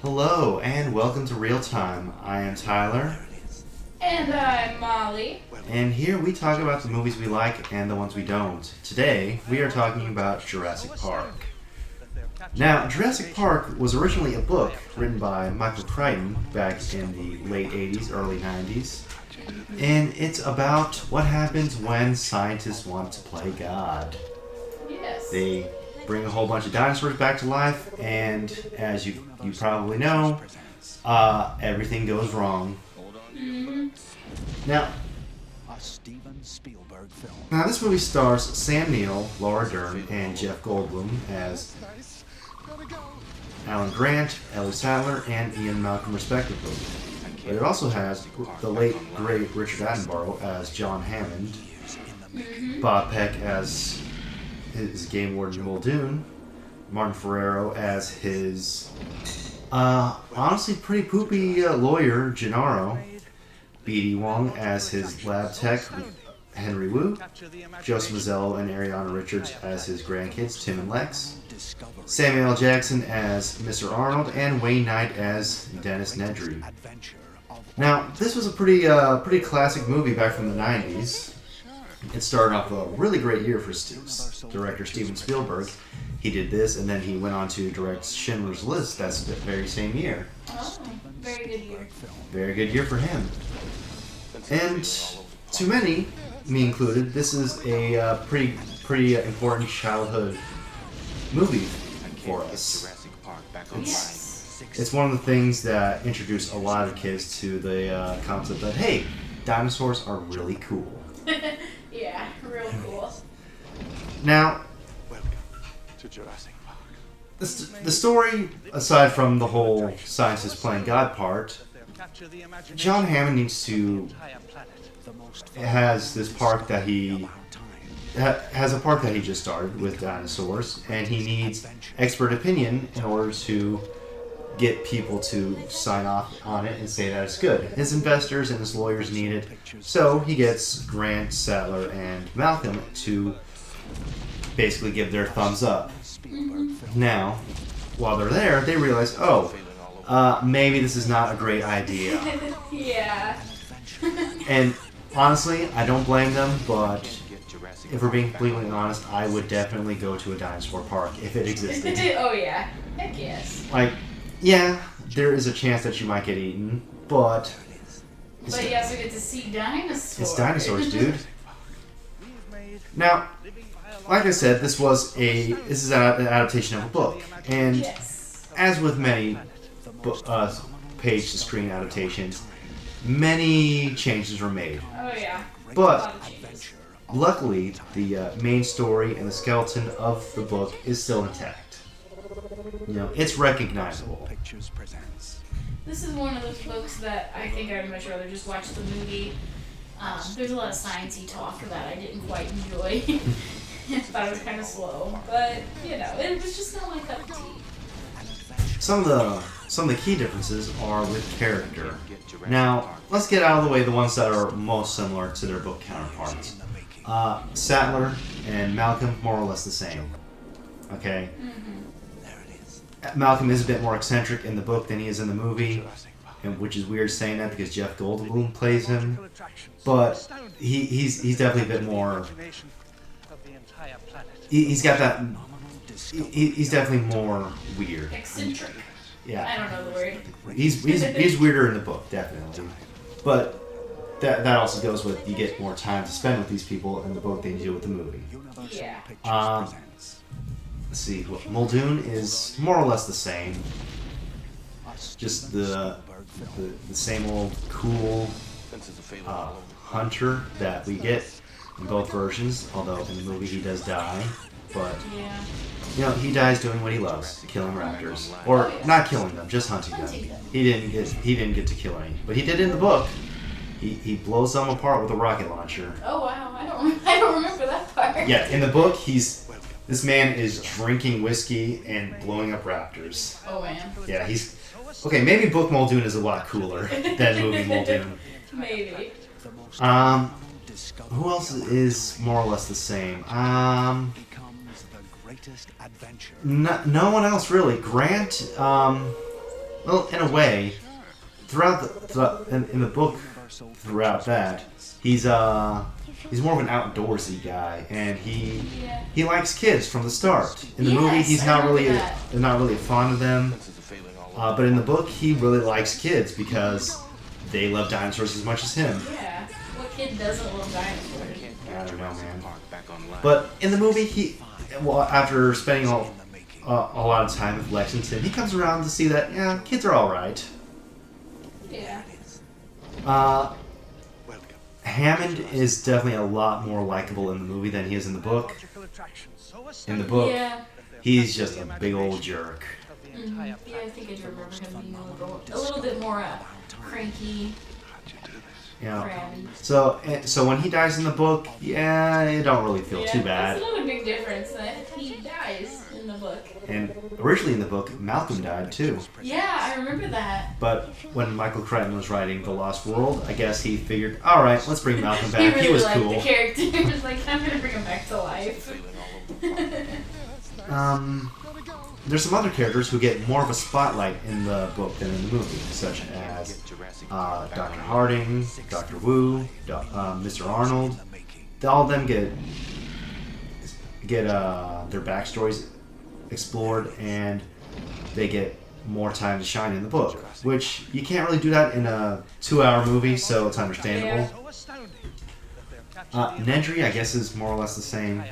Hello and welcome to Real Time. I am Tyler, And I'm Molly. and here we talk about the movies we like and the ones we don't. Today we are talking about Jurassic Park. Now, Jurassic Park was originally a book written by Michael Crichton back in the late 80s, early 90s, and it's about what happens when scientists want to play God. Yes. They bring a whole bunch of dinosaurs back to life, and as you probably know, everything goes wrong. Mhm. Now, A Steven Spielberg film. this movie stars Sam Neill, Laura Dern, and Jeff Goldblum as Alan Grant, Ellie Sattler, and Ian Malcolm, respectively. But it also has the late, great Richard Attenborough as John Hammond, Bob Peck as his game warden Muldoon, Martin Ferrero as his honestly pretty poopy lawyer Gennaro, B.D. Wong as his lab tech Henry Wu, Joseph Mazzello and Ariana Richards as his grandkids Tim and Lex, Samuel L. Jackson as Mr. Arnold, and Wayne Knight as Dennis Nedry. Now, this was a pretty classic movie back from the 90s. It started off a really great year for director Steven Spielberg. He did this, and then he went on to direct Schindler's List. That's the very same year. Oh, very good year. Very good year for him. And to many, me included, this is a pretty important childhood movie for us. It's one of the things that introduced a lot of kids to the concept that, hey, dinosaurs are really cool. Yeah, real cool. Now, Welcome to Jurassic Park. the story, aside from the whole scientists playing God part, John Hammond needs to has this park that he has a park that he just started with dinosaurs, and he needs expert opinion in order to get people to sign off on it and say that it's good. His investors and his lawyers need it, so he gets Grant, Sattler, and Malcolm to basically give their thumbs up. Now, while they're there, they realize, maybe this is not a great idea. Yeah. And honestly, I don't blame them, but if we're being completely honest, I would definitely go to a dinosaur park if it existed. Oh yeah. Heck yes. Like, yeah, there is a chance that you might get eaten, but But you also get to see dinosaurs. it's dinosaurs, dude. Now, like I said, this is an adaptation of a book, and Yes. as with many page-to-screen adaptations, many changes were made. Oh yeah. But A lot of changes. luckily, the main story and the skeleton of the book is still intact. You know, it's recognizable. Pictures presents. This is one of those books that I think I would much rather just watch the movie. There's a lot of sciencey talk that I didn't quite enjoy. I thought it was kind of slow, but it was just not my cup of tea. Some of the key differences are with character. Now, let's get out of the way the ones that are most similar to their book counterparts. Sattler and Malcolm, more or less the same. Okay? There it is. Malcolm is a bit more eccentric in the book than he is in the movie, and which is weird saying that because Jeff Goldblum plays him. But he's definitely a bit more. He's got that. He's definitely more weird. Eccentric. I Yeah, don't know the word. he's weirder in the book, definitely. But that also goes with you get more time to spend with these people in the book than you do with the movie. Yeah. Let's see, Muldoon is more or less the same. Just the same old cool hunter that we get in both versions. Although in the movie he does die, but Yeah. he dies doing what he loves, killing raptors, or not killing them, just hunting them. He didn't get to kill any, but he did in the book. He blows them apart with a rocket launcher. Oh wow, I don't remember that part. Yeah, in the book this man is drinking whiskey and blowing up raptors. Oh man. Yeah, okay. Maybe book Muldoon is a lot cooler than movie Muldoon. Maybe. Who else is more or less the same? greatest adventure. No one else really. Grant, Well, in a way, in the book, throughout that, he's more of an outdoorsy guy, and he likes kids from the start. In the movie, he's not really fond of them, but in the book, he really likes kids because they love dinosaurs as much as him. Yeah. What kid doesn't love dinosaurs? I don't know, man. But in the movie, after spending a lot of time with Lexington, he comes around to see that, yeah, kids are alright. Yeah. Hammond is definitely a lot more likable in the movie than he is in the book. In the book, he's just a big old jerk. Mm-hmm. Yeah, I think I do remember him being a little bit more cranky. Yeah. So when he dies in the book, yeah, you don't really feel too bad. That's another big difference that he dies in the book. And originally in the book, Malcolm died too. Yeah, I remember that. But when Michael Crichton was writing The Lost World, I guess he figured, all right, let's bring Malcolm back. He really was liked cool. The character. He was like, I'm gonna bring him back to life. There's some other characters who get more of a spotlight in the book than in the movie, such as Dr. Harding, Dr. Wu, Mr. Arnold. All of them get their backstories explored, and they get more time to shine in the book, which you can't really do that in a 2-hour movie, so it's understandable. Nedry, I guess, is more or less the same.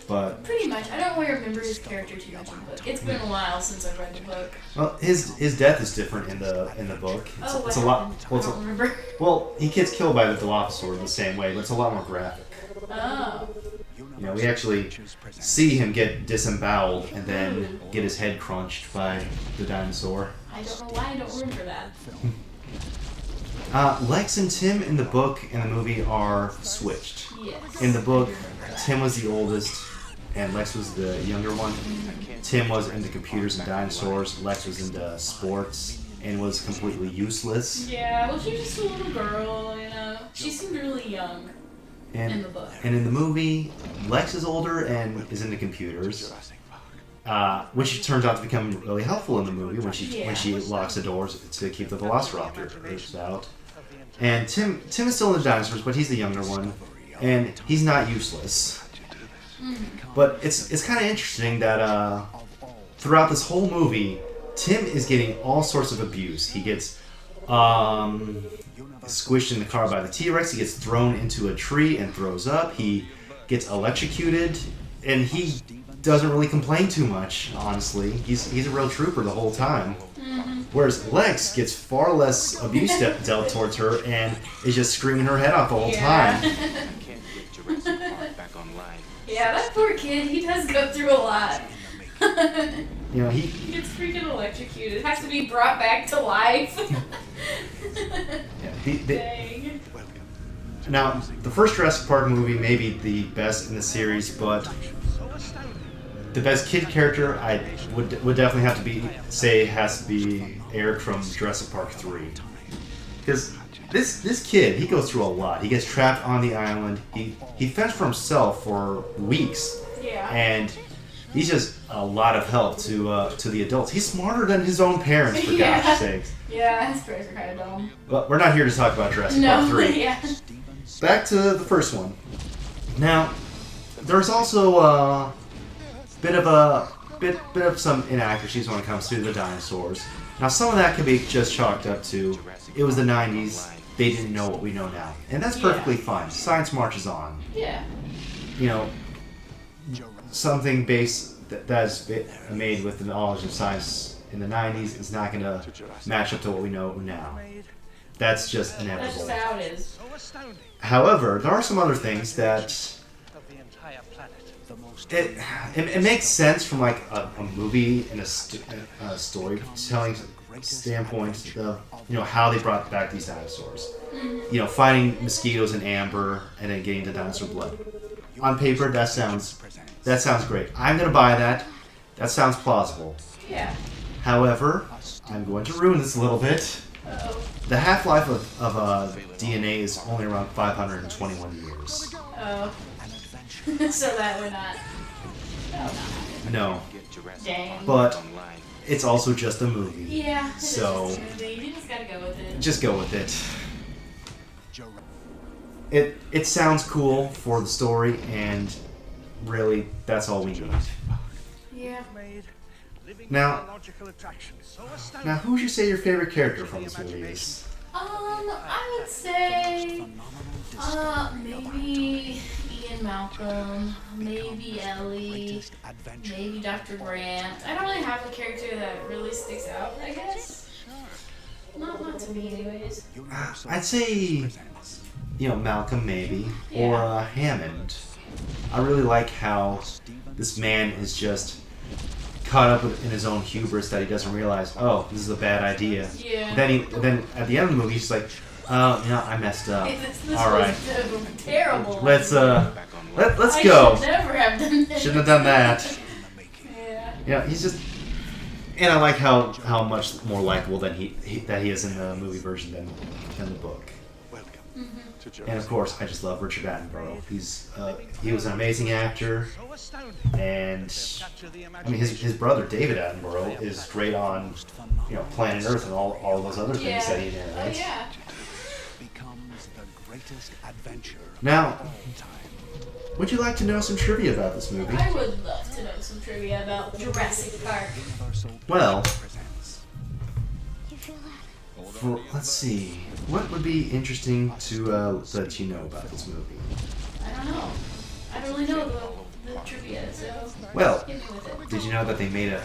But pretty much, I don't really remember his character too much in the book. It's been a while since I've read the book. Well, his death is different in the book. It's a lot. Well, I don't remember. Well, he gets killed by the Dilophosaur the same way, but it's a lot more graphic. Oh. You know, we actually see him get disemboweled and then get his head crunched by the dinosaur. I don't know why I don't remember that. Lex and Tim in the book and the movie are switched. Yes. In the book, Tim was the oldest, and Lex was the younger one. Tim was into computers and dinosaurs. Lex was into sports and was completely useless. Yeah, well, she was just a little girl, you know. She seemed really young in the book. And in the movie, Lex is older and is into computers, which turns out to become really helpful in the movie when she locks the doors to keep the Velociraptors out. And Tim is still into dinosaurs, but he's the younger one, and he's not useless. But it's kind of interesting that throughout this whole movie, Tim is getting all sorts of abuse. He gets squished in the car by the T-Rex. He gets thrown into a tree and throws up. He gets electrocuted, and he doesn't really complain too much, honestly. He's a real trooper the whole time. Whereas Lex gets far less abuse dealt towards her and is just screaming her head off the whole time. Yeah, that poor kid, he does go through a lot. You know, he gets freaking electrocuted. Has to be brought back to life. Dang. Now, the first Jurassic Park movie may be the best in the series, but the best kid character I would definitely have to has to be Eric from Jurassic Park 3. Because this kid, he goes through a lot. He gets trapped on the island. He fends for himself for weeks. Yeah. And he's just a lot of help to the adults. He's smarter than his own parents, for gosh sakes. Yeah, his parents are kind of dumb. But we're not here to talk about Jurassic Park 3. Yeah. Back to the first one. Now, there's also a bit of some inaccuracies when it comes to the dinosaurs. Now, some of that can be just chalked up to it was the 90s. They didn't know what we know now, and that's perfectly fine. Science marches on. Yeah. You know, something that's made with the knowledge of science in the 90s is not going to match up to what we know now. That's just inevitable. That's just how it is. However, there are some other things that it makes sense from like a movie and a storytelling standpoint of how they brought back these dinosaurs. You know, finding mosquitoes in amber and then getting the dinosaur blood. On paper, that sounds great. I'm gonna buy that. That sounds plausible. Yeah. However, I'm going to ruin this a little bit. Uh-oh. The half-life of DNA is only around 521 years. Oh. So that would not. No. Dang. But it's also just a movie. Yeah. So It's just a movie. You just gotta go with it. just go with it. It sounds cool for the story, and really, that's all we need. Yeah. Now, who would you say your favorite character from this movie is? I would say, maybe Ian Malcolm, maybe Ellie, maybe Dr. Grant. I don't really have a character that really sticks out, I guess. Not to me, anyways. I'd say, Malcolm maybe, or Hammond. I really like how this man is just caught up in his own hubris that he doesn't realize, oh, this is a bad idea. Yeah. Then at the end of the movie, he's like, oh, I messed up. This All right, was terrible. let's go. I should never have done that. Shouldn't have done that. Yeah. He's just, and I like how much more likable that he is in the movie version than the book. And of course, I just love Richard Attenborough. He was an amazing actor, and I mean his brother David Attenborough is great on Planet Earth and all those other things that he narrates. Oh, yeah. Now, would you like to know some trivia about this movie? I would love to know some trivia about Jurassic Park. Well, let's see. What would be interesting to let you know about this movie? I don't know. I don't really know the trivia, so Well, hit me with it. did you know that they made a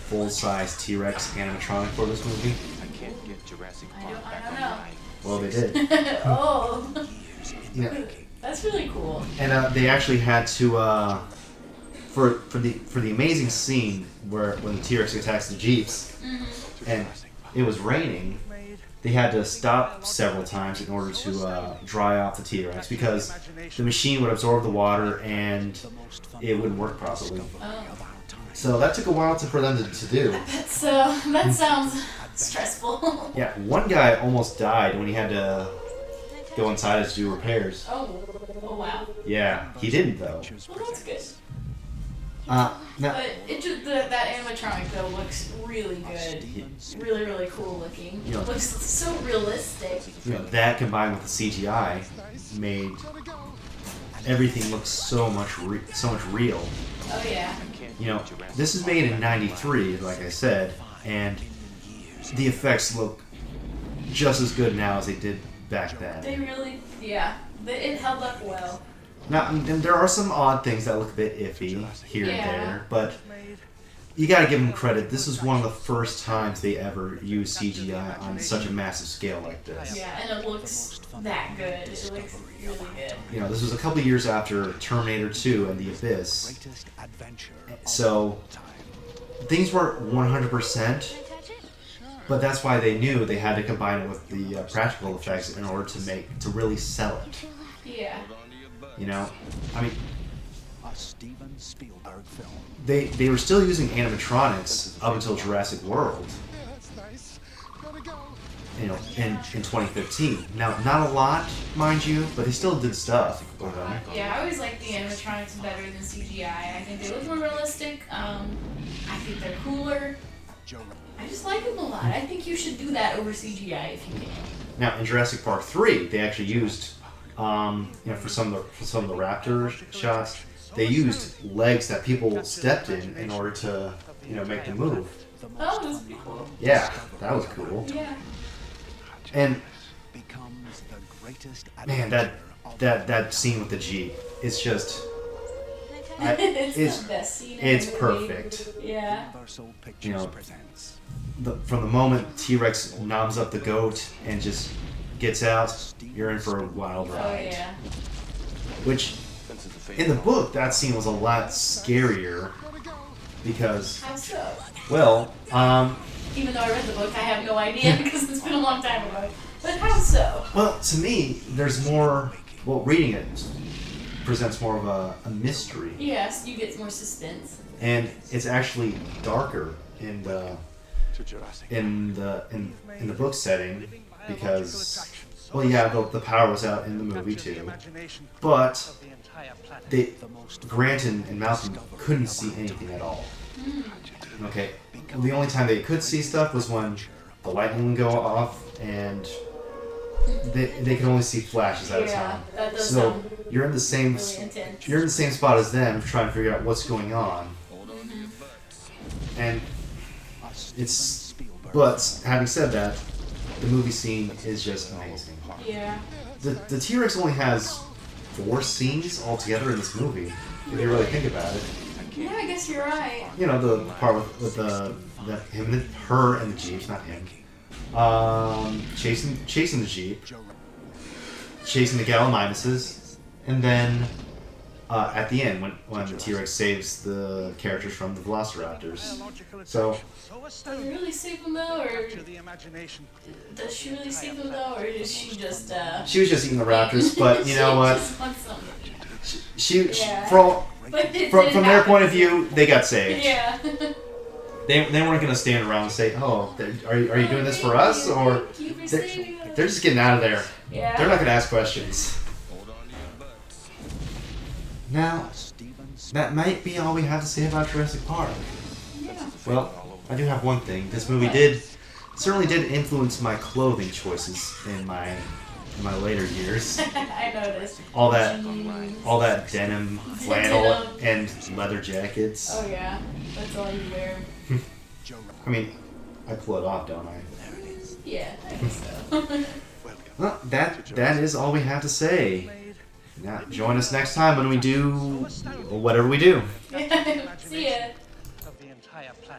full-size T-Rex animatronic for this movie? I can't get Jurassic I Park back don't on know. life. Well, they did. Oh, Yeah. that's really cool. And they actually had to for the amazing scene when the T-Rex attacks the Jeeps, and it was raining. They had to stop several times in order to dry off the T-Rex because the machine would absorb the water and it wouldn't work properly. Oh. So that took a while for them to do. That sounds stressful. Yeah, one guy almost died when he had to go inside to do repairs. Oh wow. Yeah, he didn't though. Well, that's good. Now, But that animatronic though looks really good. Really, really cool looking. Yeah. Looks so realistic. that combined with the CGI made everything look so much real. Oh yeah. This is made in '93, like I said, and the effects look just as good now as they did back then. They really, yeah. It held up well. Now, and there are some odd things that look a bit iffy here and Yeah. there, but you gotta give them credit. This is one of the first times they ever used CGI on such a massive scale like this. Yeah, and it looks that good. It looks really good. This was a couple years after Terminator 2 and The Abyss, so things weren't 100%, but that's why they knew they had to combine it with the practical effects in order to really sell it. Yeah. I mean, A Steven Spielberg film. they were still using animatronics up until Jurassic World. In 2015. Now, not a lot, mind you, but they still did stuff with them. Yeah, I always like the animatronics better than CGI. I think they look more realistic. I think they're cooler. I just like them a lot. I think you should do that over CGI if you can. Now, in Jurassic Park 3, they actually used, for some of the raptor shots, they used legs that people stepped in order to, make them move. Oh, that's pretty cool. Yeah, that was cool. Yeah. And Becomes the greatest man, that scene with the Jeep, it's just, It's the best scene in it's the movie. perfect. Yeah. Universal Pictures presents. From the moment T-Rex knobs up the goat and just gets out, you're in for a wild Oh ride. yeah. Which, in the book, that scene was a lot scarier because, How so? well, Even though I read the book, I have no idea because it's been a long time ago. But how so? well, to me, there's more. Well, reading it presents more of a mystery, Yes, you get more suspense. and it's actually darker in the To Jurassic in the book setting because, well, yeah, the power was out in the movie too, but Grant and Malcolm couldn't see anything at all. Okay, the only time they could see stuff was when the lightning would go off, and they can only see flashes at a time. That does So sound you're in the same really intense. you're in the same spot as them, trying to figure out what's going on, and it's. But having said that, the movie scene is just amazing. Yeah. The T-Rex only has 4 scenes altogether in this movie, if you really think about it. Yeah, I guess you're right. You know, the part with the him and her and the Jeeps, not him. Chasing the Jeep, chasing the Gallimimuses, and then at the end when the T-Rex saves the characters from the Velociraptors. So Do you really save them though, or does she really save them though, or is she just she was just eating the raptors, but you know what? Just wants something. She Yeah. from But it from didn't their happen. point of view, they got saved. Yeah. They weren't gonna stand around and say, "Oh, are you doing this for us?" Or Thank you for they're, saving us. they're just getting out of there. Yeah. They're not gonna ask questions. Now, that might be all we have to say about Jurassic Park. Yeah. Well, I do have one thing. This movie certainly did influence my clothing choices in my later years. I noticed. All that Jeans. denim, flannel, Denim. and leather jackets. Oh yeah, that's all you wear. I mean, I pull it off, don't I? Yeah, I guess so. Well, that is all we have to say. Now, join us next time when we do whatever we do.